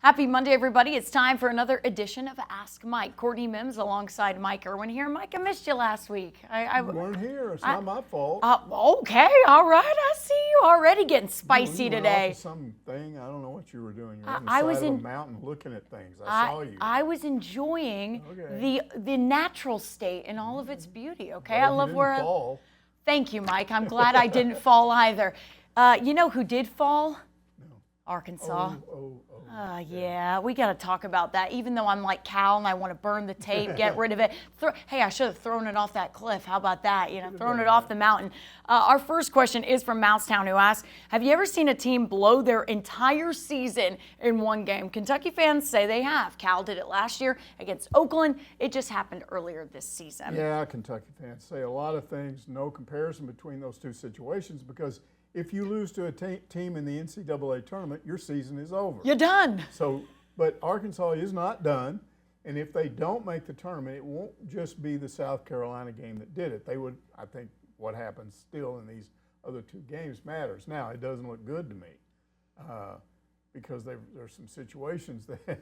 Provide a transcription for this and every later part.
Happy Monday, everybody. It's time for another edition of Ask Mike. Courtney Mims alongside Mike Irwin here. Mike, I missed you last week. You weren't here. It's not my fault. Okay, all right. I see you already getting spicy you went today. Off of something. I don't know what you were doing. You were on the I side was of in a mountain looking at things. I saw you. I was enjoying the natural state in all of its beauty. Okay, Glad I love you where. didn't fall. Thank you, Mike. I'm glad I didn't fall either. You know who did fall? No. Arkansas. Yeah. Yeah, we got to talk about that. Even though I'm like Cal and I want to burn the tape, get rid of it. Hey, I should have thrown it off that cliff. How about that? You know, thrown it off the mountain. Our first question is from Mousetown, who asks, have you ever seen a team blow their entire season in one game? Kentucky fans say they have. Cal did it last year against Oakland. It just happened earlier this season. Yeah, Kentucky fans say a lot of things. No comparison between those two situations because if you lose to a team in the NCAA tournament, your season is over. You're done. So, but Arkansas is not done, and if they don't make the tournament, it won't just be the South Carolina game that did it. They would, I think, what happens still in these other two games matters. Now, it doesn't look good to me because there's some situations that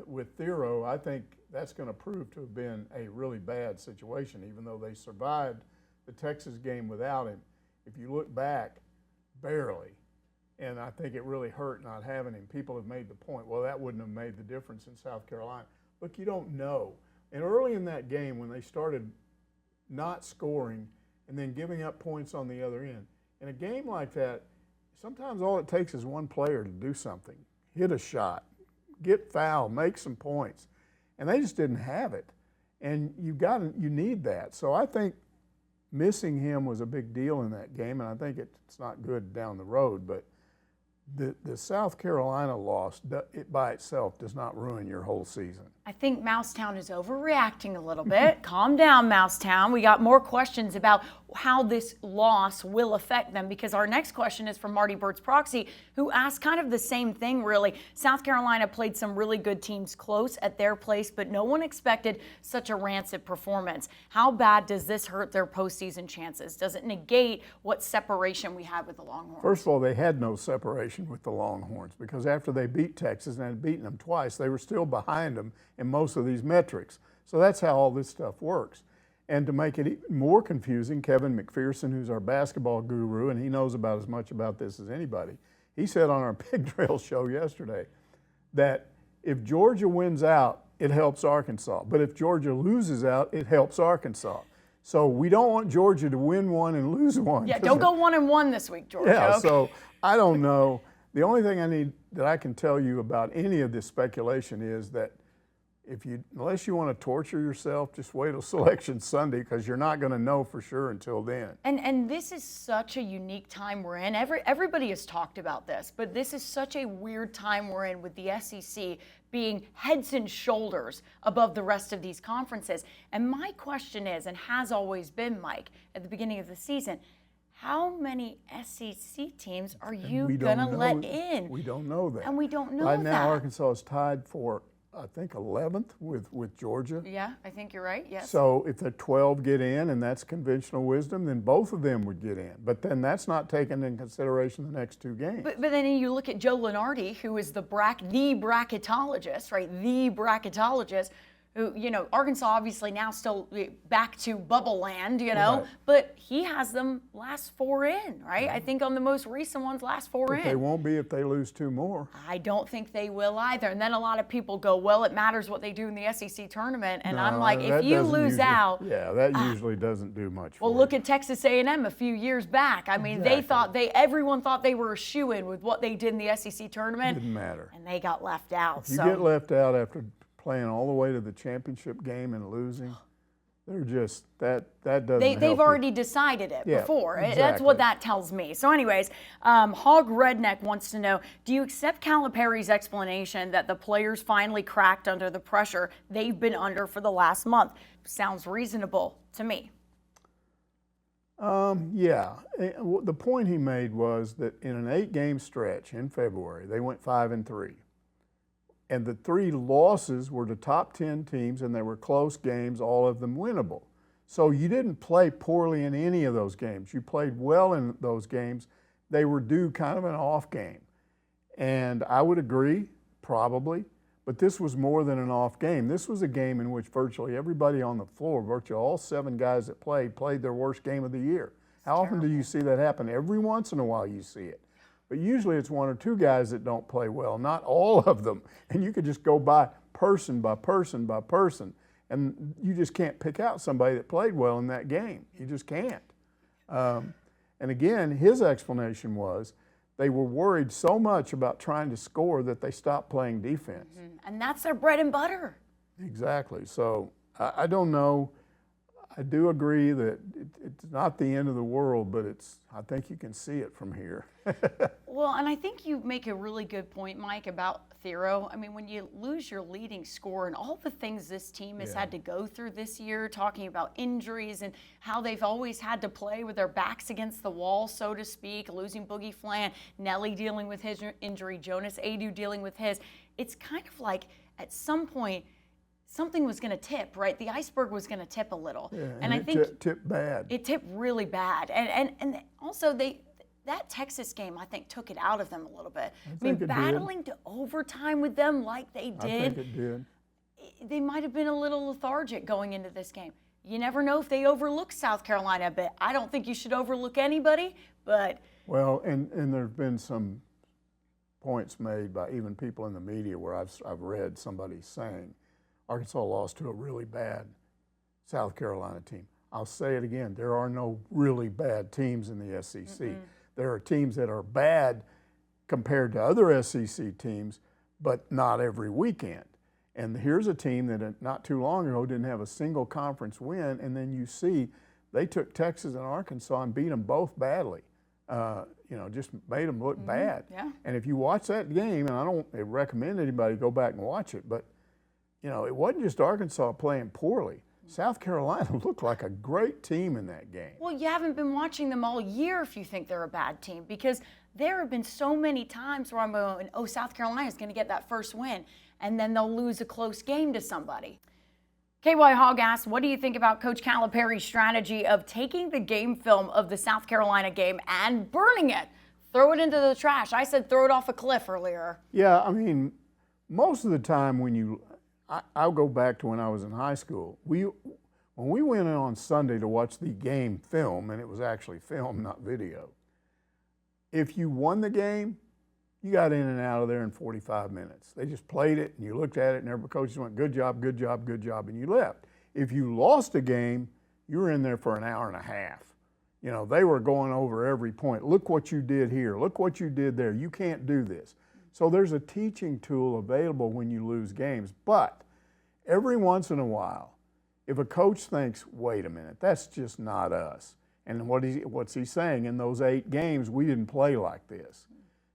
with Thero, I think that's going to prove to have been a really bad situation, even though they survived the Texas game without him. If you look back, barely. And I think it really hurt not having him. People have made the point, well, that wouldn't have made the difference in South Carolina. Look, you don't know. And early in that game, when they started not scoring and then giving up points on the other end, in a game like that, sometimes all it takes is one player to do something, hit a shot, get fouled, make some points. And they just didn't have it. And you need that. So I think missing him was a big deal in that game, and I think it's not good down the road, but the South Carolina loss, it by itself does not ruin your whole season. I think Mousetown is overreacting a little bit. Calm down, Mousetown. We got more questions about how this loss will affect them because our next question is from Marty Bird's Proxy, who asked kind of the same thing, really. South Carolina played some really good teams close at their place, but no one expected such a rancid performance. How bad does this hurt their postseason chances? Does it negate what separation we had with the Longhorns? First of all, they had no separation with the Longhorns because after they beat Texas and had beaten them twice, they were still behind them in most of these metrics. So that's how all this stuff works. And to make it even more confusing, Kevin McPherson, who's our basketball guru, and he knows about as much about this as anybody, he said on our Big Trail show yesterday that if Georgia wins out, it helps Arkansas. But if Georgia loses out, it helps Arkansas. So we don't want Georgia to win one and lose one. Yeah, don't go 1-1 this week, Georgia. Yeah, okay. So I don't know. The only thing I can tell you about any of this speculation is that unless you want to torture yourself, just wait till Selection Sunday because you're not going to know for sure until then. And this is such a unique time we're in. Everybody has talked about this, but this is such a weird time we're in with the SEC being heads and shoulders above the rest of these conferences. And my question is, and has always been, Mike, at the beginning of the season, how many SEC teams are you going to let in? We don't know that. And we don't know that. Right now, Arkansas is tied for, I think, 11th with Georgia. Yeah, I think you're right, yes. So if the 12 get in, and that's conventional wisdom, then both of them would get in. But then that's not taken into consideration the next two games. But then you look at Joe Lunardi, who is the bracketologist, right? The bracketologist. Who, Arkansas obviously now still back to bubble land, Right. but he has them last four in, right? I think on the most recent ones, last four in. They won't be if they lose two more. I don't think they will either. And then a lot of people go, well, it matters what they do in the SEC tournament. And I'm like, if you lose out. Yeah, that usually doesn't do much Well, look at Texas A&M a few years back. I mean, everyone thought they were a shoo-in with what they did in the SEC tournament. Didn't matter. And they got left out. If you get left out after playing all the way to the championship game and losing, they're just that doesn't. They've already decided it before. Exactly. That's what that tells me. So, anyways, Hog Redneck wants to know: do you accept Calipari's explanation that the players finally cracked under the pressure they've been under for the last month? Sounds reasonable to me. Yeah. The point he made was that in an 8-game stretch in February, they went 5-3. And the 3 losses were to top 10 teams, and they were close games, all of them winnable. So you didn't play poorly in any of those games. You played well in those games. They were due kind of an off game. And I would agree Probably, but this was more than an off game. This was a game in which virtually everybody on the floor, virtually all 7 guys that played their worst game of the year. How often do you see that happen? Every once in a while you see it. But usually it's 1 or 2 guys that don't play well, not all of them. And you could just go by person by person by person, and you just can't pick out somebody that played well in that game. You just can't. And again, his explanation was they were worried so much about trying to score that they stopped playing defense. And that's their bread and butter. Exactly. So I don't know. I do agree that it's not the end of the world, but I think you can see it from here. Well, and I think you make a really good point, Mike, about Thero. I mean, when you lose your leading scorer and all the things this team has had to go through this year, talking about injuries and how they've always had to play with their backs against the wall, so to speak, losing Boogie Flan, Nelly dealing with his injury, Jonas Adu dealing with his. It's kind of like at some point, something was going to tip, right? The iceberg was going to tip a little. Yeah, and I think tipped bad. It tipped really bad. And also that Texas game, I think, took it out of them a little bit. I mean, battling to overtime with them like they did. I think it did. They might have been a little lethargic going into this game. You never know if they overlook South Carolina a bit. I don't think you should overlook anybody, but. Well, and there have been some points made by even people in the media where I've read somebody saying, Arkansas lost to a really bad South Carolina team. I'll say it again, there are no really bad teams in the SEC. There are teams that are bad compared to other SEC teams, but not every weekend. And here's a team that not too long ago didn't have a single conference win, and then you see they took Texas and Arkansas and beat them both badly. Just made them look bad. Yeah. And if you watch that game, and I don't recommend anybody go back and watch it, but it wasn't just Arkansas playing poorly. South Carolina looked like a great team in that game. Well, you haven't been watching them all year if you think they're a bad team, because there have been so many times where I'm going, oh, South Carolina's going to get that first win, and then they'll lose a close game to somebody. KY Hogg asks, what do you think about Coach Calipari's strategy of taking the game film of the South Carolina game and burning it? Throw it into the trash. I said throw it off a cliff earlier. Yeah, I mean, most of the time when I'll go back to when I was in high school. When we went in on Sunday to watch the game film, and it was actually film, not video, if you won the game, you got in and out of there in 45 minutes. They just played it, and you looked at it, and every coach just went, good job, good job, good job, and you left. If you lost a game, you were in there for an hour and a half. They were going over every point. Look what you did here. Look what you did there. You can't do this. So there's a teaching tool available when you lose games. But every once in a while, if a coach thinks, wait a minute, that's just not us. And what's he saying? In those 8 games, we didn't play like this.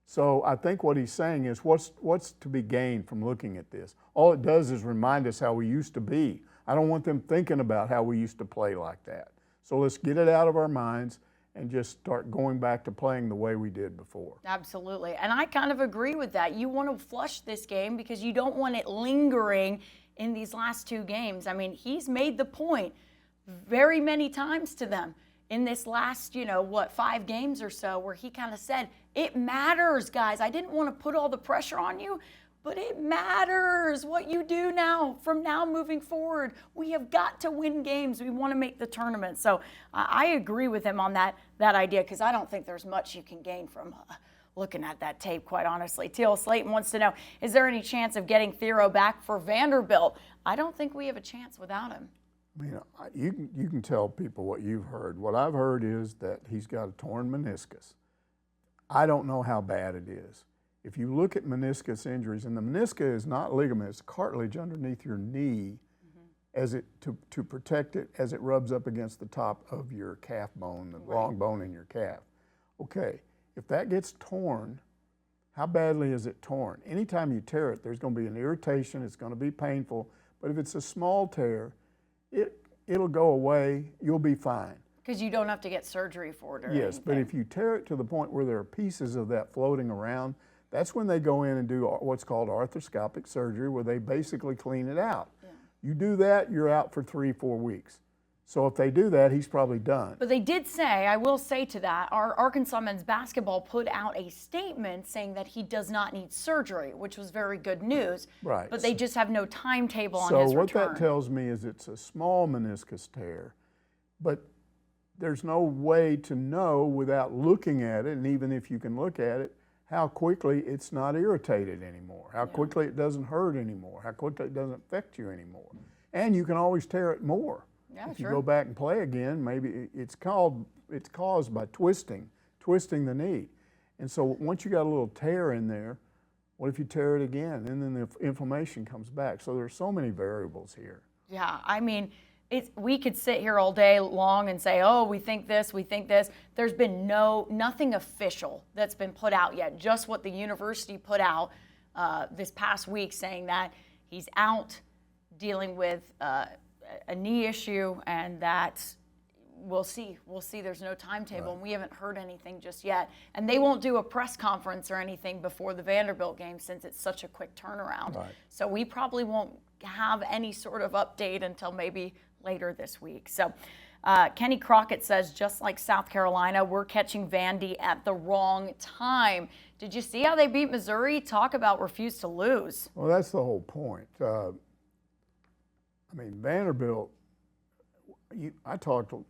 So I think what he's saying is what's to be gained from looking at this? All it does is remind us how we used to be. I don't want them thinking about how we used to play like that. So let's get it out of our minds and just start going back to playing the way we did before. Absolutely. And I kind of agree with that. You want to flush this game because you don't want it lingering in these last 2 games. I mean, he's made the point very many times to them in this last, 5 games or so, where he kind of said, it matters, guys. I didn't want to put all the pressure on you, but it matters what you do now, from now moving forward. We have got to win games. We want to make the tournament. So I agree with him on that idea, because I don't think there's much you can gain from looking at that tape, quite honestly. Teal Slayton wants to know, is there any chance of getting Thero back for Vanderbilt? I don't think we have a chance without him. You can tell people what you've heard. What I've heard is that he's got a torn meniscus. I don't know how bad it is. If you look at meniscus injuries, and the meniscus is not ligament, it's cartilage underneath your knee to protect it as it rubs up against the top of your calf bone, the long bone in your calf. Okay, if that gets torn, how badly is it torn? Anytime you tear it, there's going to be an irritation, it's going to be painful, but if it's a small tear, it'll go away, you'll be fine. Because you don't have to get surgery for it or Yes, anything. but if you tear it to the point where there are pieces of that floating around, that's when they go in and do what's called arthroscopic surgery, where they basically clean it out. Yeah. You do that, you're out for 3-4 weeks. So if they do that, he's probably done. But they did say, I will say to that, our Arkansas men's basketball put out a statement saying that he does not need surgery, which was very good news. Right. But they just have no timetable on So his what return. that tells me is it's a small meniscus tear, but there's no way to know without looking at it, and even if you can look at it, how quickly it's not irritated anymore, how quickly it doesn't hurt anymore, how quickly it doesn't affect you anymore. And you can always tear it more. Yeah, if sure. you go back and play again, maybe it's caused by twisting the knee. And so once you got a little tear in there, what if you tear it again? And then the inflammation comes back. So there's so many variables here. Yeah, I mean, we could sit here all day long and say, oh, we think this, we think this. There's been nothing official that's been put out yet, just what the university put out this past week saying that he's out dealing with a knee issue and that we'll see. There's no timetable, and we haven't heard anything just yet. And they won't do a press conference or anything before the Vanderbilt game since it's such a quick turnaround. Right. So we probably won't have any sort of update until maybe later this week. So Kenny Crockett says, just like South Carolina, we're catching Vandy at the wrong time. Did you see how they beat Missouri? Talk about refuse to lose. Well, that's the whole point. I mean, Vanderbilt, I talked the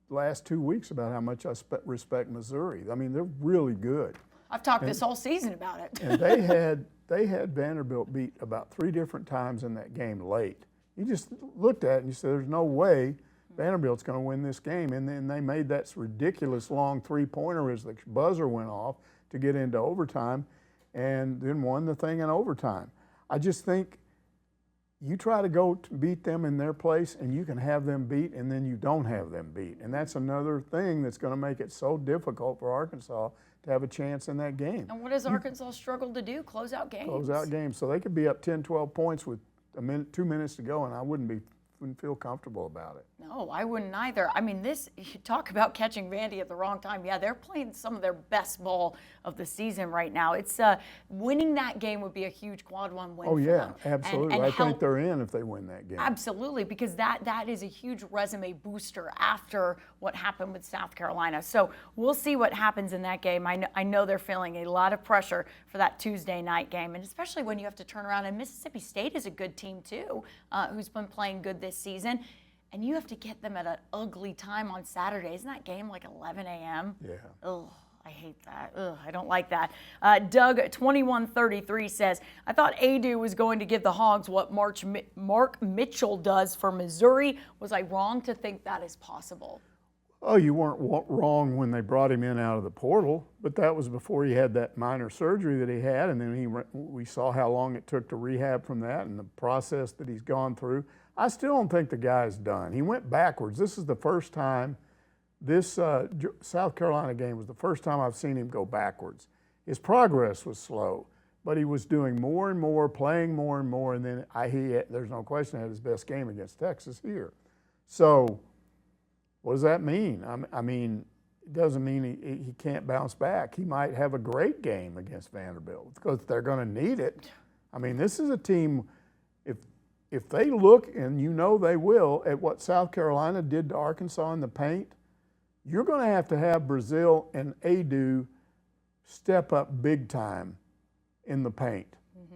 last 2 weeks about how much I respect Missouri. I mean, they're really good. I've talked this whole season about it. And they had Vanderbilt beat about 3 different times in that game late. You just looked at it and you said, there's no way Vanderbilt's going to win this game. And then they made that ridiculous long 3-pointer as the buzzer went off to get into overtime and then won the thing in overtime. I just think you try to go to beat them in their place and you can have them beat and then you don't have them beat. And that's another thing that's going to make it so difficult for Arkansas to have a chance in that game. And what does Arkansas struggle to do? Close out games. Close out games. So they could be up 10, 12 points with 2 minutes to go, and I wouldn't feel comfortable about it. No, I wouldn't either. I mean, you talk about catching Vandy at the wrong time. Yeah, they're playing some of their best ball of the season right now. It's winning that game would be a huge quad one win. Oh, for yeah, them. absolutely. And I think they're in if they win that game. Absolutely, because that is a huge resume booster after what happened with South Carolina. So we'll see what happens in that game. I know they're feeling a lot of pressure for that Tuesday night game, and especially when you have to turn around. And Mississippi State is a good team too, who's been playing good this season. And you have to get them at an ugly time on Saturday. Isn't that game like 11 a.m.? Yeah. Ugh, I hate that. Ugh, I don't like that. Doug 2133 says, I thought Adu was going to give the Hogs what Mark Mitchell does for Missouri. Was I wrong to think that is possible? Oh, you weren't wrong when they brought him in out of the portal, but that was before he had that minor surgery that he had, and then we saw how long it took to rehab from that and the process that he's gone through. I still don't think the guy's done. He went backwards. This is the first time, this South Carolina game was the first time I've seen him go backwards. His progress was slow, but he was doing more and more, playing more and more, and then there's no question, had his best game against Texas here. So what does that mean? I mean, it doesn't mean he can't bounce back. He might have a great game against Vanderbilt because they're going to need it. I mean, this is a team, if they look, and you know they will, at what South Carolina did to Arkansas in the paint, you're going to have Brazile and Adu step up big time in the paint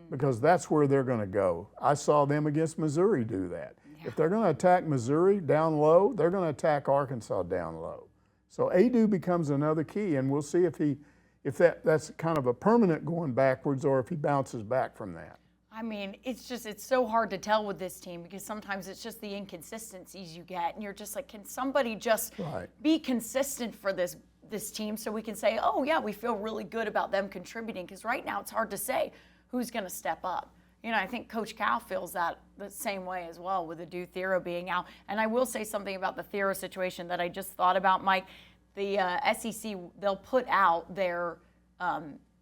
because that's where they're going to go. I saw them against Missouri do that. Yeah. If they're going to attack Missouri down low, they're going to attack Arkansas down low. So Adu becomes another key, and we'll see if that's kind of a permanent going backwards or if he bounces back from that. I mean, it's so hard to tell with this team because sometimes it's just the inconsistencies you get, and you're just like, can somebody just be consistent for this team so we can say, oh yeah, we feel really good about them contributing? Because right now it's hard to say who's going to step up. You know, I think Coach Cal feels that the same way as well with Adu Thero being out. And I will say something about the Thero situation that I just thought about, Mike. The SEC, they'll put out their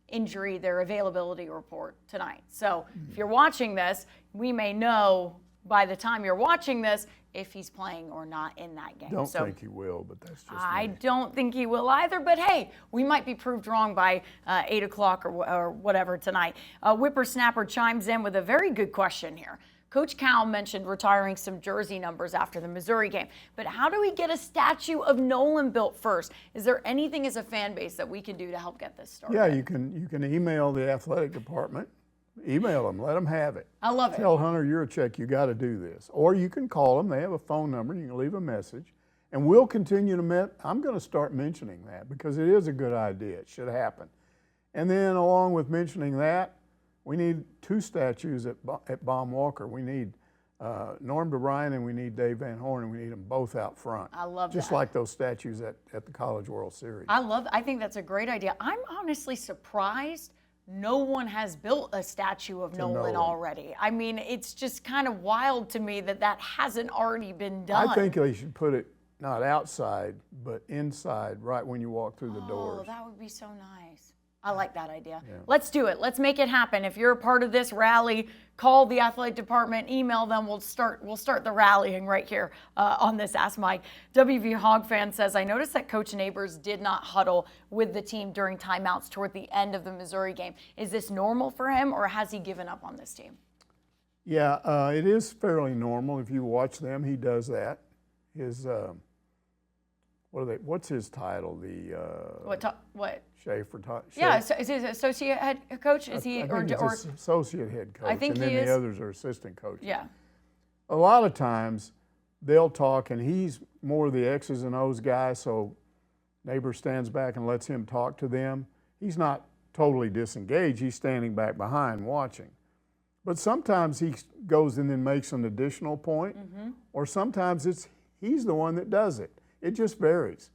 injury, their availability report tonight. So if you're watching this, we may know by the time you're watching this if he's playing or not in that game. Don't think he will, but that's just I me. don't think he will either, but hey, we might be proved wrong by 8 o'clock or whatever tonight. Whippersnapper chimes in with a very good question here. Coach Cal mentioned retiring some jersey numbers after the Missouri game. But how do we get a statue of Nolan built first? Is there anything as a fan base that we can do to help get this started? Yeah, you can email the athletic department. Email them, let them have it. I love it. Tell Hunter Yurachek you got to do this. Or you can call them. They have a phone number. You can leave a message. And we'll continue to I'm going to start mentioning that because it is a good idea. It should happen. And then along with mentioning that, we need 2 statues at Baum Walker. We need Norm DeBryan and we need Dave Van Horn, and we need them both out front. I love Just that. like those statues at the College World Series. I think that's a great idea. I'm honestly surprised no one has built a statue of Nolan already. I mean, it's just kind of wild to me that hasn't already been done. I think they should put it not outside, but inside, right when you walk through the doors. Oh, that would be so nice. I like that idea. Yeah. Let's do it. Let's make it happen. If you're a part of this rally, call the athletic department, email them. We'll start the rallying right here on this Ask Mike. WV Hog fan says, I noticed that Coach Neighbors did not huddle with the team during timeouts toward the end of the Missouri game. Is this normal for him, or has he given up on this team? Yeah, it is fairly normal. If you watch them, he does that. His what's his title? The what? Schaefer. Yeah, is he associate head coach? Is he I think he's associate head coach? I think and he then is. the others are assistant coaches. Yeah. A lot of times they'll talk, and he's more the X's and O's guy, so Neighbor stands back and lets him talk to them. He's not totally disengaged. He's standing back behind watching. But sometimes he goes in and makes an additional point, or sometimes he's the one that does it. It just varies.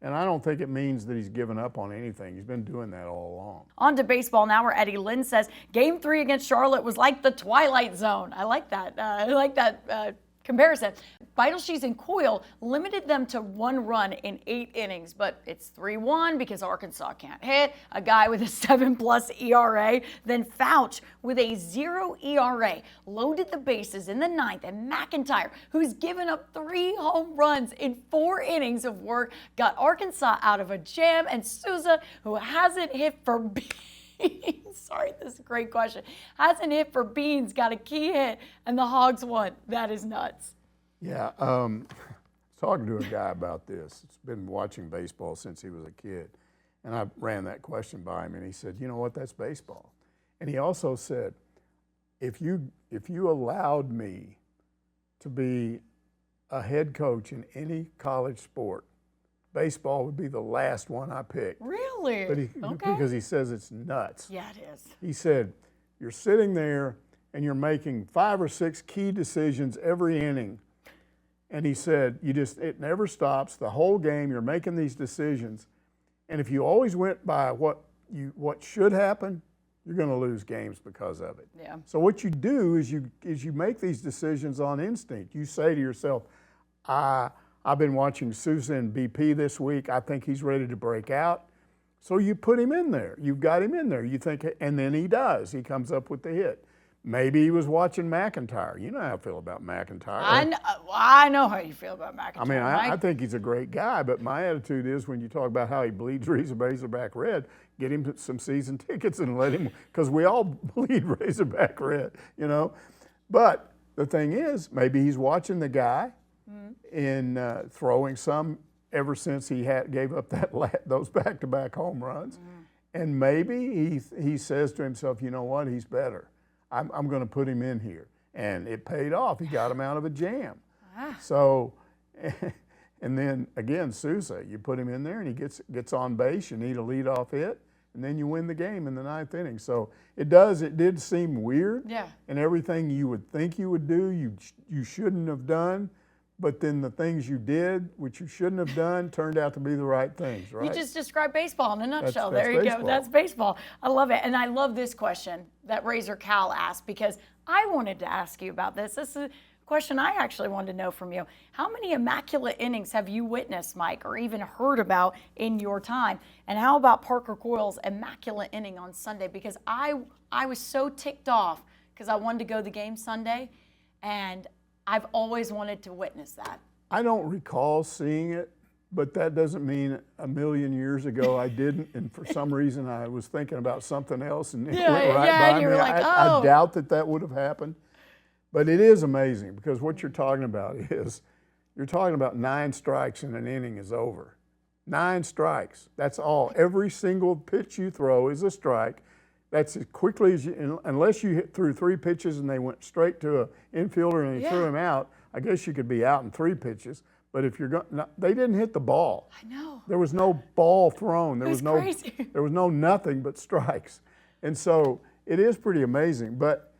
And I don't think it means that he's given up on anything. He's been doing that all along. On to baseball now, where Eddie Lynn says, Game 3 against Charlotte was like the Twilight Zone. I like that. Comparison. Vital She's and Coil limited them to 1 run in 8 innings, but it's 3-1 because Arkansas can't hit. A guy with a 7+ ERA, then Fouch with a 0 ERA loaded the bases in the 9th, and McIntyre, who's given up 3 home runs in 4 innings of work, got Arkansas out of a jam, and Souza, who hasn't hit for Beans, sorry, this is a great question, hasn't hit for Beans, got a key hit, and the Hogs won. That is nuts. Yeah, I was talking to a guy about this. He's been watching baseball since he was a kid. And I ran that question by him, and he said, you know what, that's baseball. And he also said, if you allowed me to be a head coach in any college sport, baseball would be the last one I picked. Really? But because he says it's nuts. Yeah, it is. He said, you're sitting there and you're making 5 or 6 key decisions every inning. And he said, it never stops. The whole game, you're making these decisions. And if you always went by what should happen, you're going to lose games because of it. Yeah. So what you do is you make these decisions on instinct. You say to yourself, I've been watching Sousa and BP this week. I think he's ready to break out. So you put him in there. You've got him in there. You think, and then he does. He comes up with the hit. Maybe he was watching McIntyre. You know how I feel about McIntyre. I know how you feel about McIntyre. I mean, I think he's a great guy, but my attitude is when you talk about how he bleeds Razorback red, get him some season tickets and let him, because we all bleed Razorback red, you know. But the thing is, maybe he's watching the guy in throwing some ever since he gave up those back-to-back home runs. And maybe he says to himself, you know what, he's better. I'm going to put him in here. And it paid off. He got him out of a jam. So, and then again, Sousa, you put him in there and he gets on base. You need a leadoff hit, and then you win the game in the 9th inning. So it did seem weird. Yeah. And everything you would think you would do, you shouldn't have done. But then the things you did, which you shouldn't have done, turned out to be the right things, right? You just described baseball in a nutshell. That's there you baseball. go. That's baseball. I love it. And I love this question that Razor Cal asked, because I wanted to ask you about this. This is a question I actually wanted to know from you. How many immaculate innings have you witnessed, Mike, or even heard about in your time? And how about Parker Coil's immaculate inning on Sunday? Because I was so ticked off because I wanted to go to the game Sunday, and I've always wanted to witness that. I don't recall seeing it, but that doesn't mean a million years ago I didn't, and for some reason I was thinking about something else and it went right by and you me. were like, I doubt that would have happened. But it is amazing because what you're talking about is, you're talking about 9 strikes and an inning is over. 9 strikes, that's all. Every single pitch you throw is a strike. That's as quickly as you, unless you threw 3 pitches and they went straight to an infielder and they threw him out, I guess you could be out in 3 pitches. But if you're going, they didn't hit the ball. I know. There was no ball thrown. There was no, crazy. there was no nothing but strikes. And so it is pretty amazing. But,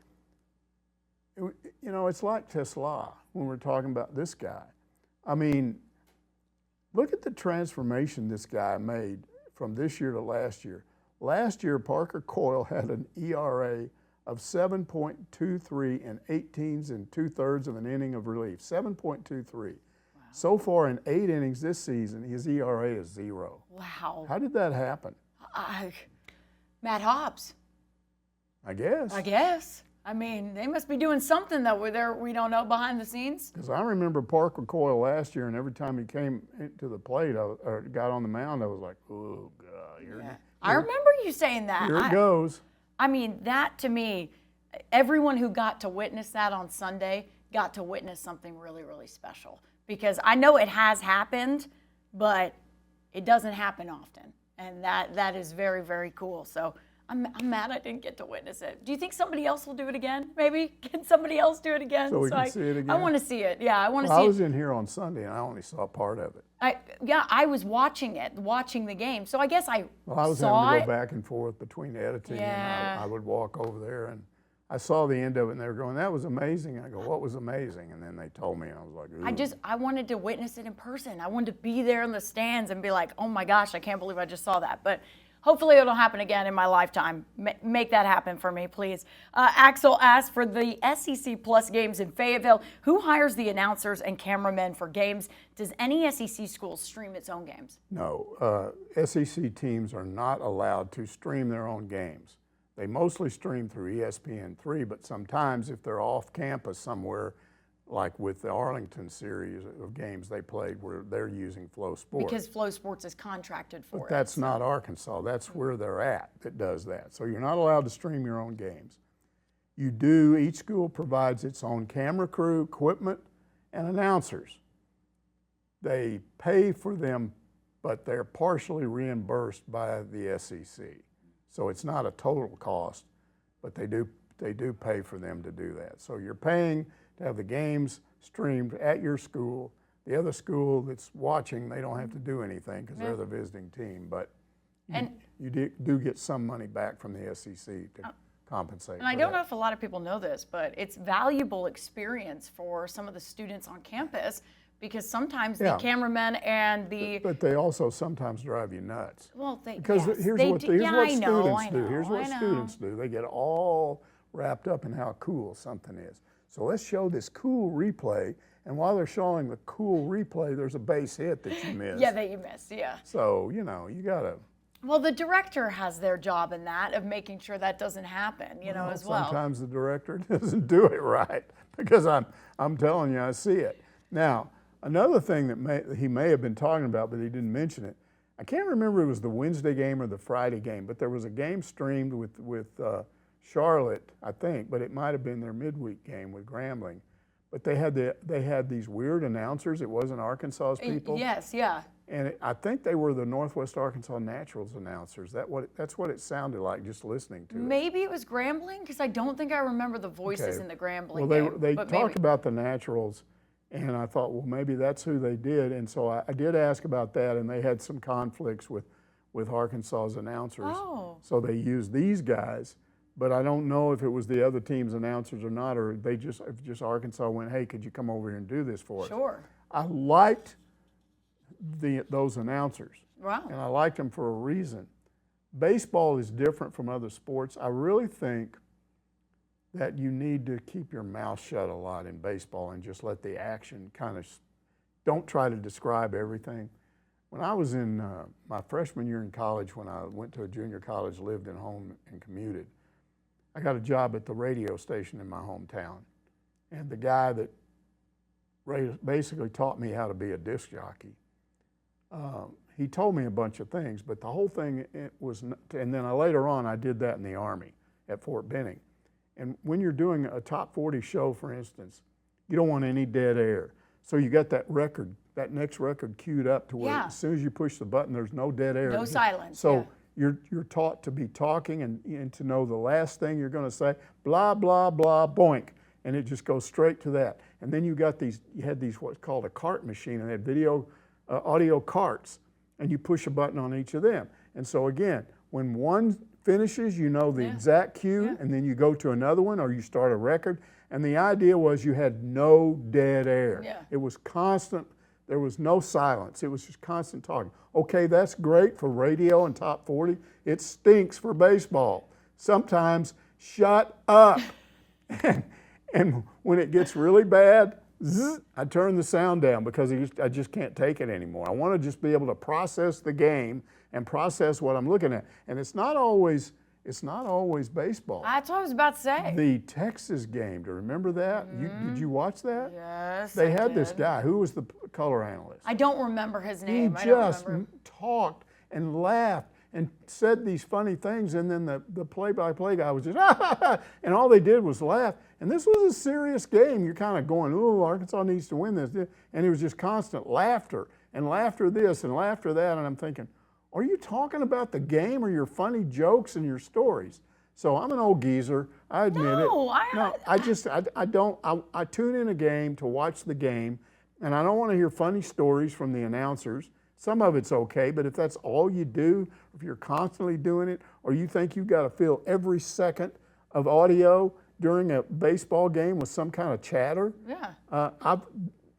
you know, it's like TeSlaa when we're talking about this guy. I mean, look at the transformation this guy made from this year to last year. Last year, Parker Coil had an ERA of 7.23 and 18 2/3 of an inning of relief. 7.23. So far in 8 innings this season, his ERA is 0. Wow. How did that happen? Matt Hobbs. I guess. I guess. I mean, they must be doing something that we don't know behind the scenes. Because I remember Parker Coyle last year, and every time he came to the plate or got on the mound, I was like, oh, God. I remember you saying that. Here it goes. I mean, that to me, everyone who got to witness that on Sunday got to witness something really, really special. Because I know it has happened, but it doesn't happen often. And that is very, very cool. So I'm mad I didn't get to witness it. Do you think somebody else will do it again? Maybe? Can somebody else do it again? So we can see it again? I want to see it. Yeah, I want to see I it. was in here on Sunday, and I only saw part of it. I was watching the game. So I guess I was saw having to it. go back and forth between editing, Yeah. and I would walk over there, and I saw the end of it, and they were going, that was amazing. I go, what was amazing? And then they told me, and I was like, ooh. I wanted to witness it in person. I wanted to be there in the stands and be like, oh my gosh, I can't believe I just saw that. But hopefully it'll happen again in my lifetime. Make that happen for me, please. Axel asks, for the SEC Plus games in Fayetteville, who hires the announcers and cameramen for games? Does any SEC school stream its own games? No, SEC teams are not allowed to stream their own games. They mostly stream through ESPN3, but sometimes if they're off campus somewhere, like with the Arlington series of games they played where they're using Flow Sports. Because Flow Sports is contracted for it. But that's not Arkansas. That's where they're at that does that. So you're not allowed to stream your own games. You do, each school provides its own camera crew, equipment, and announcers. They pay for them, but they're partially reimbursed by the SEC. So it's not a total cost, but they do pay for them to do that. So you're paying to have the games streamed at your school. The other school that's watching, they don't have to do anything because they're the visiting team. But you do get some money back from the SEC to compensate. And I don't know if a lot of people know this, but it's valuable experience for some of the students on campus, because sometimes the cameramen and the... But they also sometimes drive you nuts. Well, because here's what students do. Here's what students do. They get all wrapped up in how cool something is. So let's show this cool replay, and while they're showing the cool replay, there's a base hit that you missed. Yeah, that you missed, yeah. So, you know, you gotta... Well, the director has their job in that, of making sure that doesn't happen, as well. Sometimes the director doesn't do it right, because I'm telling you, I see it. Now, another thing that he may have been talking about, but he didn't mention it, I can't remember if it was the Wednesday game or the Friday game, but there was a game streamed with Charlotte, I think, but it might have been their midweek game with Grambling. But they had these weird announcers. It wasn't Arkansas's people. Yes, yeah. And I think they were the Northwest Arkansas Naturals announcers. That's what it sounded like just listening to it. Maybe it was Grambling, because I don't think I remember the voices in the Grambling game. Well, they talked about the Naturals, and I thought, well, maybe that's who they did. And so I did ask about that, and they had some conflicts with Arkansas's announcers. Oh. So they used these guys. But I don't know if it was the other team's announcers or not, or if just Arkansas went, hey, could you come over here and do this for us? Sure. I liked those announcers. Wow. And I liked them for a reason. Baseball is different from other sports. I really think that you need to keep your mouth shut a lot in baseball and just let the action don't try to describe everything. When I was in my freshman year in college, when I went to a junior college, lived at home and commuted, I got a job at the radio station in my hometown. And the guy that basically taught me how to be a disc jockey, he told me a bunch of things, but the whole thing was, and then later on I did that in the Army at Fort Benning. And when you're doing a top 40 show, for instance, you don't want any dead air. So you got that record, that next record queued up to where as soon as you push the button, there's no dead air. No silence. So you're taught to be talking and to know the last thing you're going to say, blah, blah, blah, boink. And it just goes straight to that. And then you had these what's called a cart machine, and they had audio carts, and you push a button on each of them. And so again, when one finishes, you know the exact cue, and then you go to another one or you start a record. And the idea was you had no dead air. Yeah. It was constant. There was no silence. It was just constant talking. Okay, that's great for radio and top 40. It stinks for baseball. Sometimes, shut up. And when it gets really bad, I turn the sound down because I just can't take it anymore. I want to just be able to process the game and process what I'm looking at. And it's not always baseball. That's what I was about to say. The Texas game, do you remember that? Did you watch that? Yes, They I had did. this guy. Who was the color analyst? I don't remember his name. He I don't just remember. talked and laughed and said these funny things, and then the play-by-play guy was just, and all they did was laugh. And this was a serious game. You're kind of going, oh, Arkansas needs to win this. And it was just constant laughter and laughter this and laughter that. And I'm thinking, are you talking about the game or your funny jokes and your stories? So I'm an old geezer. I admit it. I tune in a game to watch the game, and I don't want to hear funny stories from the announcers. Some of it's okay, but if that's all you do, if you're constantly doing it, or you think you've got to fill every second of audio during a baseball game with some kind of chatter,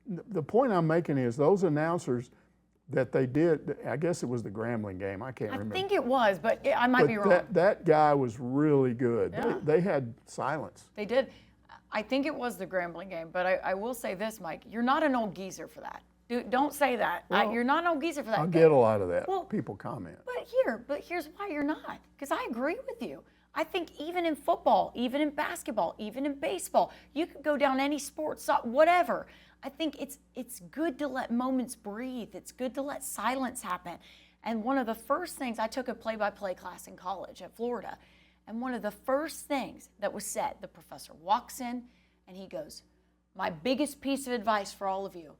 the point I'm making is those announcers that they did, I guess it was the Grambling game, I can't remember. I think it was, but I might be wrong. That guy was really good. Yeah. They had silence. They did. I think it was the Grambling game, but I will say this, Mike, you're not an old geezer for that. Don't say that. Well, you're not an old geezer for that. I get a lot of that. Well, people comment. But here's why you're not. Because I agree with you. I think even in football, even in basketball, even in baseball, you could go down any sport, whatever. I think it's good to let moments breathe. It's good to let silence happen. And one of the first things, I took a play-by-play class in college at Florida, and one of the first things that was said, the professor walks in and he goes, my biggest piece of advice for all of you,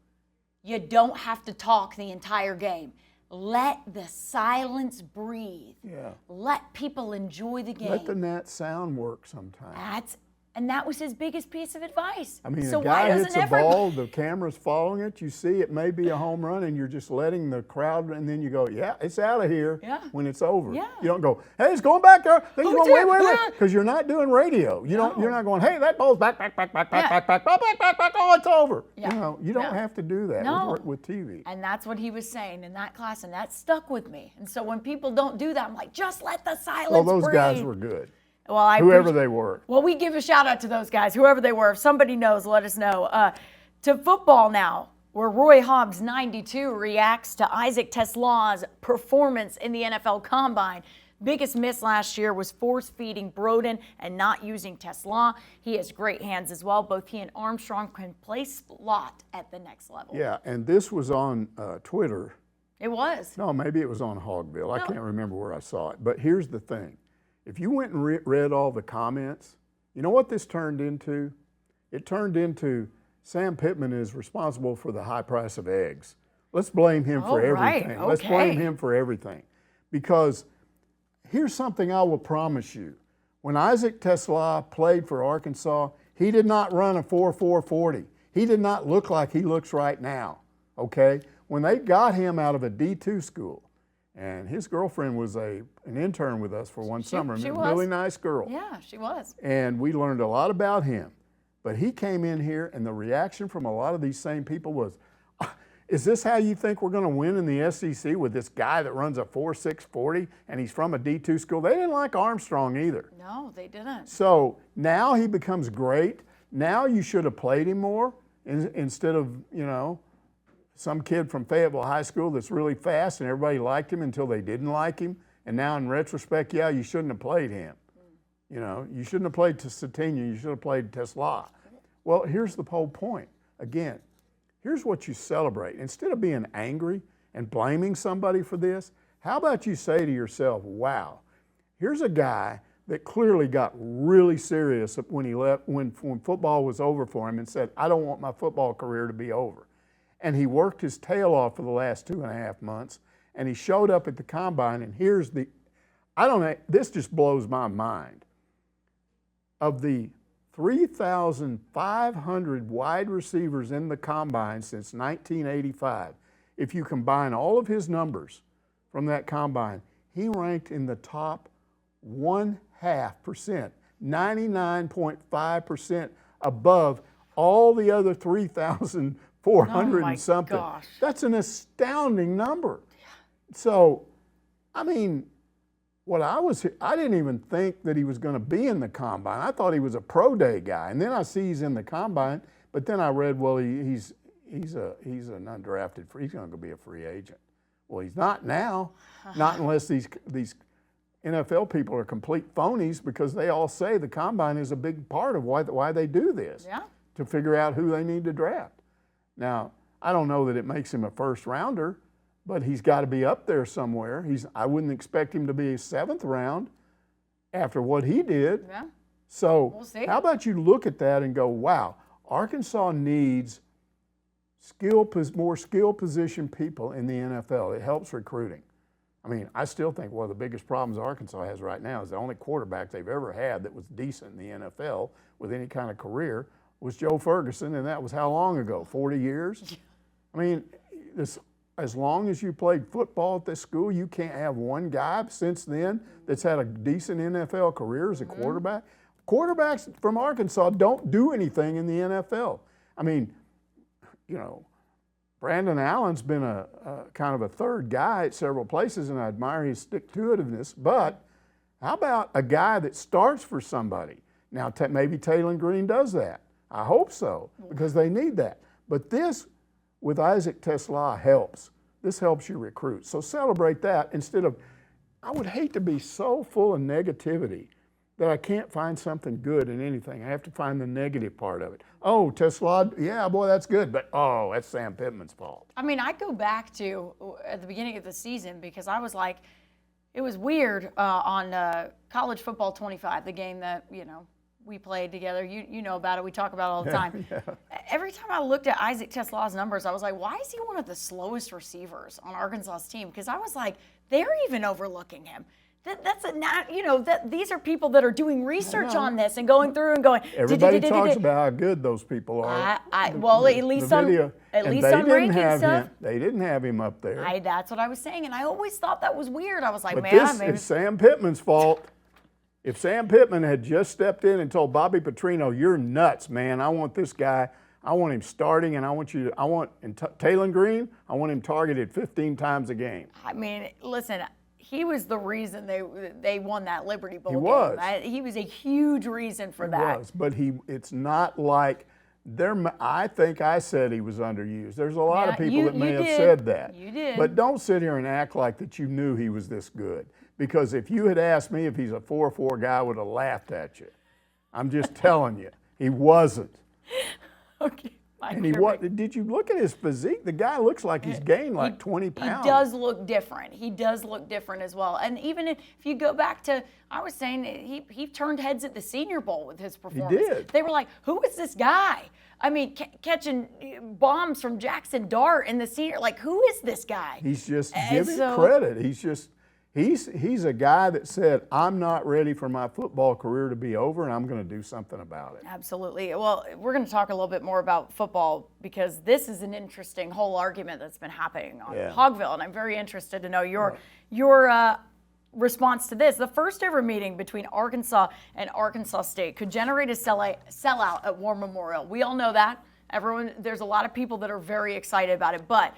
you don't have to talk the entire game. Let the silence breathe. Yeah. Let people enjoy the game. Let the net sound work sometimes. And that was his biggest piece of advice. I mean, so a guy why hits a ball, the camera's following it, you see it may be a home run, and you're just letting the crowd, and then you go, yeah, it's out of here when it's over. Yeah. You don't go, hey, it's going back there. Things Oh, going, dear. wait, because you're not doing radio. You're not going, hey, that ball's back, oh, it's over. Yeah. You don't have to do that with TV. And that's what he was saying in that class, and that stuck with me. And so when people don't do that, I'm like, just let the silence breathe. Well, those guys were good. Well, whoever they were. Well, we give a shout out to those guys, whoever they were. If somebody knows, let us know. To football now, where Roy Hobbs, 92, reacts to Isaac TeSlaa's performance in the NFL Combine. Biggest miss last year was force-feeding Broden and not using TeSlaa. He has great hands as well. Both he and Armstrong can play slot at the next level. Yeah, and this was on Twitter. It was. No, maybe it was on Hogville. I can't remember where I saw it. But here's the thing. If you went and read all the comments, you know what this turned into? It turned into Sam Pittman is responsible for the high price of eggs. Let's blame him for everything. Okay. Let's blame him for everything. Because here's something I will promise you. When Isaac TeSlaa played for Arkansas, he did not run a 4.440. He did not look like he looks right now, okay? When they got him out of a D2 school, and his girlfriend was an intern with us for one summer. She a was. Really nice girl. Yeah, she was. And we learned a lot about him. But he came in here, and the reaction from a lot of these same people was, is this how you think we're going to win in the SEC with this guy that runs a 4.640 and he's from a D2 school? They didn't like Armstrong either. No, they didn't. So now he becomes great. Now you should have played him more instead of, some kid from Fayetteville High School that's really fast and everybody liked him until they didn't like him. And now in retrospect, you shouldn't have played him. You shouldn't have played Satania. You should have played TeSlaa. Well, here's the whole point. Again, here's what you celebrate. Instead of being angry and blaming somebody for this, how about you say to yourself, wow, here's a guy that clearly got really serious when he left, when football was over for him, and said, I don't want my football career to be over. And he worked his tail off for the last 2.5 months, and he showed up at the combine, and here's the, I don't know, this just blows my mind. Of the 3,500 wide receivers in the combine since 1985, if you combine all of his numbers from that combine, he ranked in the top 0.5%, 99.5% above all the other 3,400 and something. Gosh. That's an astounding number. So, I mean, I didn't even think that he was going to be in the combine. I thought he was a pro day guy, and then I see he's in the combine. But then I read, well, he's an undrafted free. He's going to be a free agent. Well, he's not now, not unless these NFL people are complete phonies, because they all say the combine is a big part of why they do this, to figure out who they need to draft. Now, I don't know that it makes him a first rounder, but he's got to be up there somewhere. I wouldn't expect him to be a 7th round after what he did. Yeah. So We'll see. How about you look at that and go, wow, Arkansas needs more skill position people in the NFL. It helps recruiting. I mean, I still think one of the biggest problems Arkansas has right now is the only quarterback they've ever had that was decent in the NFL with any kind of career was Joe Ferguson, and that was how long ago? 40 years? I mean, as long as you played football at this school, you can't have one guy since then that's had a decent NFL career as a quarterback. Quarterbacks from Arkansas don't do anything in the NFL. I mean, you know, Brandon Allen's been a kind of a third guy at several places, and I admire his stick-to-itiveness. But how about a guy that starts for somebody? Now, maybe Taylor Green does that. I hope so, because they need that. But this, with Isaac TeSlaa, helps. This helps you recruit. So celebrate that instead of, I would hate to be so full of negativity that I can't find something good in anything. I have to find the negative part of it. Oh, TeSlaa, yeah, boy, that's good, but oh, that's Sam Pittman's fault. I mean, I go back to at the beginning of the season because I was like, it was weird on College Football 25, the game that, you know, we played together. You know about it. We talk about it all the time. Yeah. Every time I looked at Isaac TeSlaa's numbers, I was like, why is he one of the slowest receivers on Arkansas's team? Because I was like, they're even overlooking him. These are people that are doing research on this and going through and going. Everybody talks about how good those people are. At least on ranking stuff. They didn't have him up there. That's what I was saying, and I always thought that was weird. I was like, but man, this is Sam Pittman's fault. If Sam Pittman had just stepped in and told Bobby Petrino, "You're nuts, man. I want this guy. I want him starting, and Taylor Green. I want him targeted 15 times a game." I mean, listen. He was the reason they won that Liberty Bowl game. He was. He was a huge reason for that. He was, but it's not like I think I said he was underused. There's a lot of people that may have said that. You did. But don't sit here and act like that you knew he was this good. Because if you had asked me if he's a 4.4 guy, I would have laughed at you. I'm just telling you, he wasn't. Okay. And did you look at his physique? The guy looks like he's gained like 20 pounds. He does look different. He does look different as well. And even if you go back to, I was saying he turned heads at the Senior Bowl with his performance. He did. They were like, who is this guy? I mean, catching bombs from Jackson Dart in the Senior, like, who is this guy? He's just giving credit. He's a guy that said, I'm not ready for my football career to be over, and I'm going to do something about it. Absolutely. Well, we're going to talk a little bit more about football because this is an interesting whole argument that's been happening on Hogville, and I'm very interested to know your response to this. The first ever meeting between Arkansas and Arkansas State could generate a sellout at War Memorial. We all know that. There's a lot of people that are very excited about it, but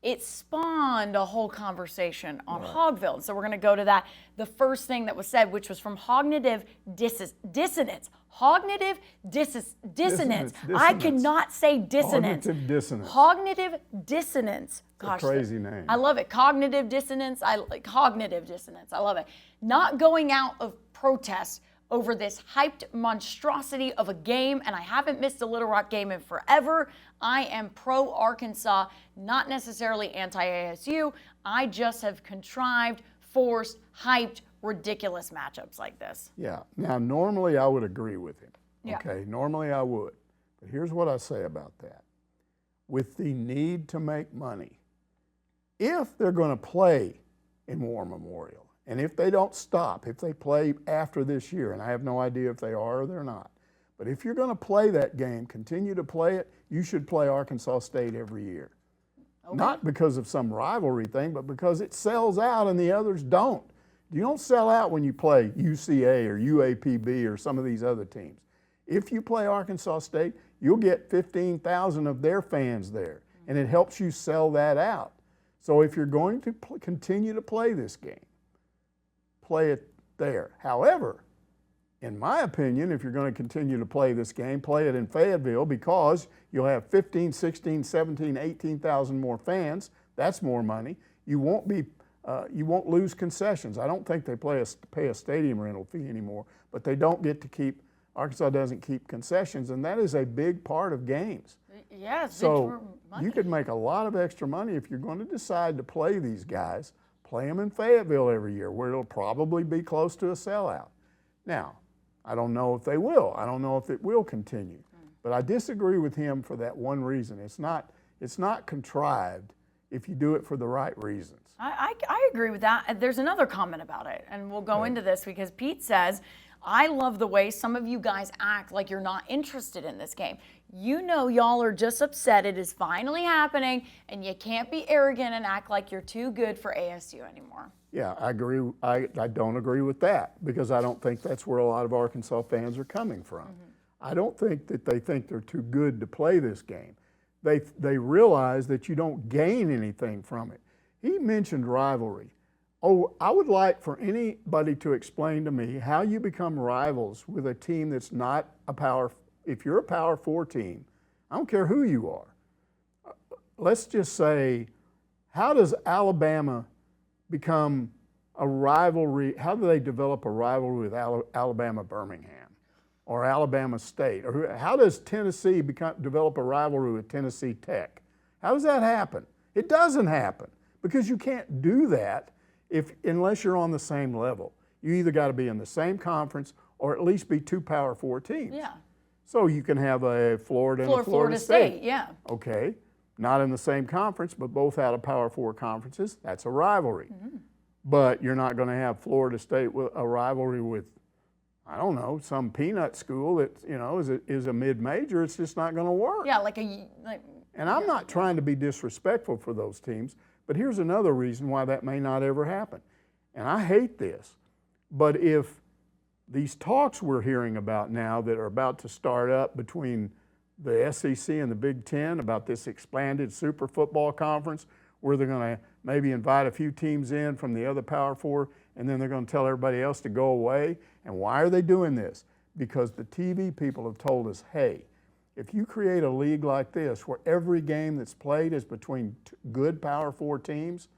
it spawned a whole conversation on Hogville. So we're going to go to that. The first thing that was said, which was from cognitive dissonance. Cognitive dissonance. I cannot say dissonance. Cognitive dissonance. Cognitive dissonance. Gosh, a crazy name. I love it. Cognitive dissonance. Cognitive dissonance. I love it. Not going out of protest over this hyped monstrosity of a game, and I haven't missed a Little Rock game in forever. I am pro-Arkansas, not necessarily anti-ASU. I just have contrived, forced, hyped, ridiculous matchups like this. Yeah. Now, normally I would agree with him. Yeah. Okay. Normally I would. But here's what I say about that. With the need to make money, if they're going to play in War Memorial, and if they don't stop, if they play after this year, and I have no idea if they are or they're not, but if you're going to play that game, continue to play it, you should play Arkansas State every year. Okay. Not because of some rivalry thing, but because it sells out and the others don't. You don't sell out when you play UCA or UAPB or some of these other teams. If you play Arkansas State, you'll get 15,000 of their fans there, and it helps you sell that out. So if you're going to continue to play this game, play it there. However, in my opinion, if you're going to continue to play this game, play it in Fayetteville, because you'll have 15, 16, 17, 18,000 more fans. That's more money. You won't lose concessions. I don't think they pay a stadium rental fee anymore, but they don't get to keep. Arkansas doesn't keep concessions, and that is a big part of games. Yes. So you could make a lot of extra money if you're going to decide to play these guys. Play them in Fayetteville every year, where it'll probably be close to a sellout. Now, I don't know if they will. I don't know if it will continue. But I disagree with him for that one reason. It's not contrived if you do it for the right reasons. I agree with that. There's another comment about it, and we'll go into this because Pete says, I love the way some of you guys act like you're not interested in this game. You know y'all are just upset it is finally happening, and you can't be arrogant and act like you're too good for ASU anymore. Yeah, I agree. I don't agree with that, because I don't think that's where a lot of Arkansas fans are coming from. I don't think that they think they're too good to play this game. They realize that you don't gain anything from it. He mentioned rivalry. Oh, I would like for anybody to explain to me how you become rivals with a team that's not a power. If you're a Power 4 team, I don't care who you are. Let's just say, how does Alabama become a rivalry? How do they develop a rivalry with Alabama Birmingham or Alabama State? Or how does Tennessee develop a rivalry with Tennessee Tech? How does that happen? It doesn't happen, because you can't do that unless you're on the same level. You either got to be in the same conference or at least be two Power 4 teams. Yeah. So you can have a Florida and a Florida State. Yeah. Okay. Not in the same conference, but both out of Power 4 conferences. That's a rivalry. But you're not going to have Florida State with a rivalry with, I don't know, some peanut school that, is a mid-major. It's just not going to work. Yeah, And I'm not trying to be disrespectful for those teams, but here's another reason why that may not ever happen. And I hate this, but if these talks we're hearing about now that are about to start up between the SEC and the Big Ten about this expanded Super Football Conference, where they're going to maybe invite a few teams in from the other Power 4, and then they're going to tell everybody else to go away. And why are they doing this? Because the TV people have told us, hey, if you create a league like this where every game that's played is between good Power 4 teams,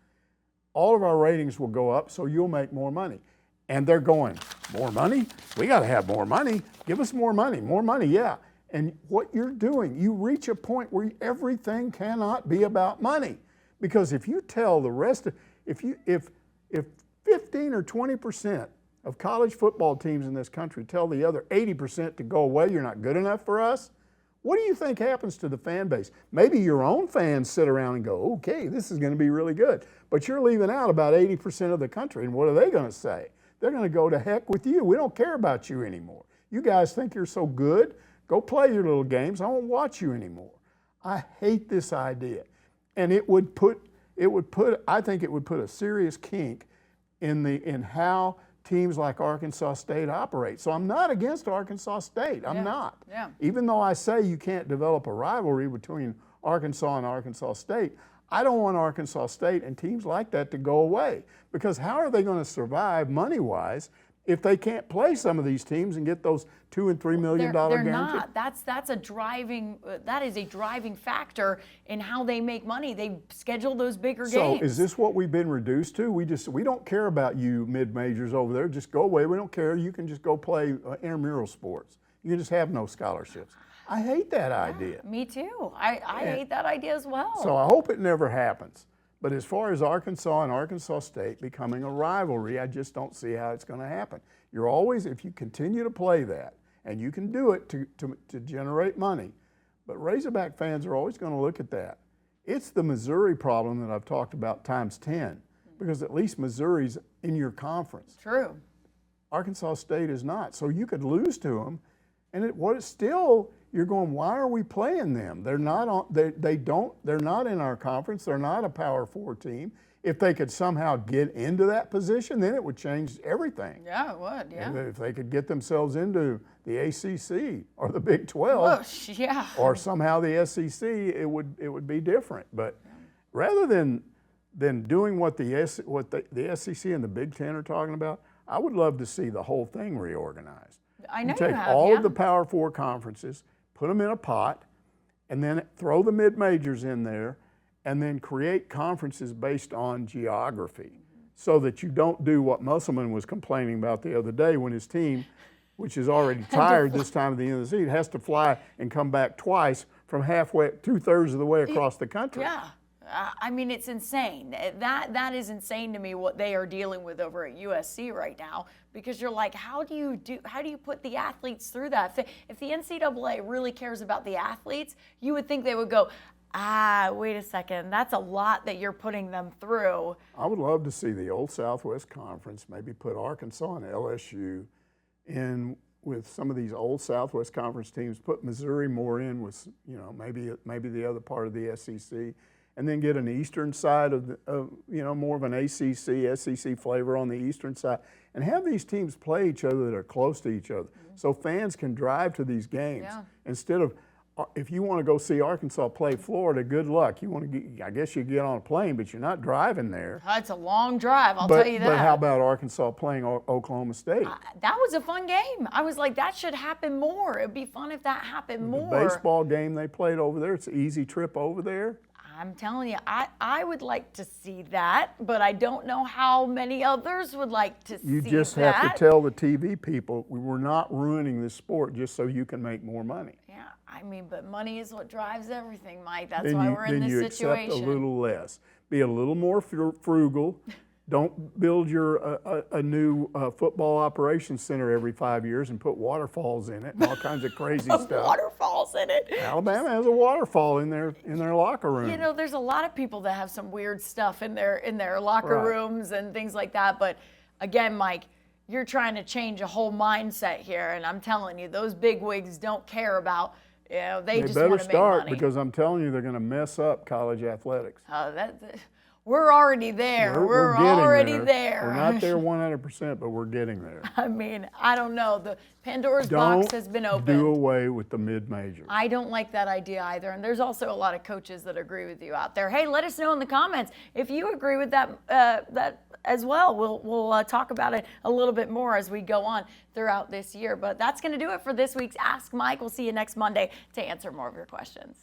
all of our ratings will go up, so you'll make more money. And they're going, more money? We got to have more money. Give us more money, yeah. And what you're doing, you reach a point where everything cannot be about money. Because if you tell the rest of, if 15 or 20% of college football teams in this country tell the other 80% to go away, you're not good enough for us, what do you think happens to the fan base? Maybe your own fans sit around and go, okay, this is going to be really good. But you're leaving out about 80% of the country, and what are they going to say? They're going to go to heck with you. We don't care about you anymore. You guys think you're so good? Go play your little games. I won't watch you anymore. I hate this idea. And I think it would put a serious kink in how teams like Arkansas State operate. So I'm not against Arkansas State. I'm not. Yeah. Even though I say you can't develop a rivalry between Arkansas and Arkansas State, I don't want Arkansas State and teams like that to go away, because how are they going to survive money-wise if they can't play some of these teams and get those $2 and $3 million guarantees? They're not. That is a driving factor in how they make money. They schedule those bigger games. So is this what we've been reduced to? We don't care about you mid-majors over there. Just go away. We don't care. You can just go play intramural sports. You can just have no scholarships. I hate that idea. Me too. I hate that idea as well. So I hope it never happens. But as far as Arkansas and Arkansas State becoming a rivalry, I just don't see how it's going to happen. You're always, if you continue to play that, and you can do it to generate money, but Razorback fans are always going to look at that. It's the Missouri problem that I've talked about times 10, because at least Missouri's in your conference. True. Arkansas State is not. So you could lose to them, and still you're going, why are we playing them? They're not on. They're not in our conference. They're not a Power 4 team. If they could somehow get into that position, then it would change everything. Yeah, it would. Yeah. If they could get themselves into the ACC or the Big 12, Whoosh, yeah. or somehow the SEC, it would be different. But rather than doing what the SEC and the Big 10 are talking about, I would love to see the whole thing reorganized. I know you take you have, all yeah. of the Power 4 conferences, put them in a pot, and then throw the mid-majors in there, and then create conferences based on geography, so that you don't do what Musselman was complaining about the other day when his team, which is already tired this time of the end of the season, has to fly and come back twice from halfway, 2/3 of the way across the country. Yeah. I mean, it's insane. That is insane to me, what they are dealing with over at USC right now, because you're like, how do you put the athletes through that? If the NCAA really cares about the athletes, you would think they would go, wait a second, that's a lot that you're putting them through. I would love to see the old Southwest Conference maybe put Arkansas and LSU in with some of these old Southwest Conference teams, put Missouri more in with, maybe the other part of the SEC, and then get an eastern side of more of an ACC, SEC flavor on the eastern side, and have these teams play each other that are close to each other, so fans can drive to these games instead of. If you want to go see Arkansas play Florida, good luck. I guess you get on a plane, but you're not driving there. It's a long drive, I'll tell you that. But how about Arkansas playing Oklahoma State? That was a fun game. I was like, that should happen more. It'd be fun if that happened more. The baseball game they played over there, it's an easy trip over there. I'm telling you, I would like to see that, but I don't know how many others would like to see that. You just have to tell the TV people, we're not ruining this sport just so you can make more money. Yeah, I mean, but money is what drives everything, Mike. That's why we're in this situation. Then you accept a little less. Be a little more frugal. Don't build a new football operations center every 5 years and put waterfalls in it and all kinds of crazy stuff. Waterfalls in it. Alabama has a waterfall in their locker room. There's a lot of people that have some weird stuff in their locker rooms and things like that. But again, Mike, you're trying to change a whole mindset here, and I'm telling you, those big wigs don't care about. They just want to make money. They better start, because I'm telling you, they're going to mess up college athletics. We're already there. We're already there. We're not there 100%, but we're getting there. I mean, I don't know. The Pandora's box has been opened. Don't do away with the mid-majors. I don't like that idea either. And there's also a lot of coaches that agree with you out there. Hey, let us know in the comments if you agree with that as well. We'll talk about it a little bit more as we go on throughout this year. But that's going to do it for this week's Ask Mike. We'll see you next Monday to answer more of your questions.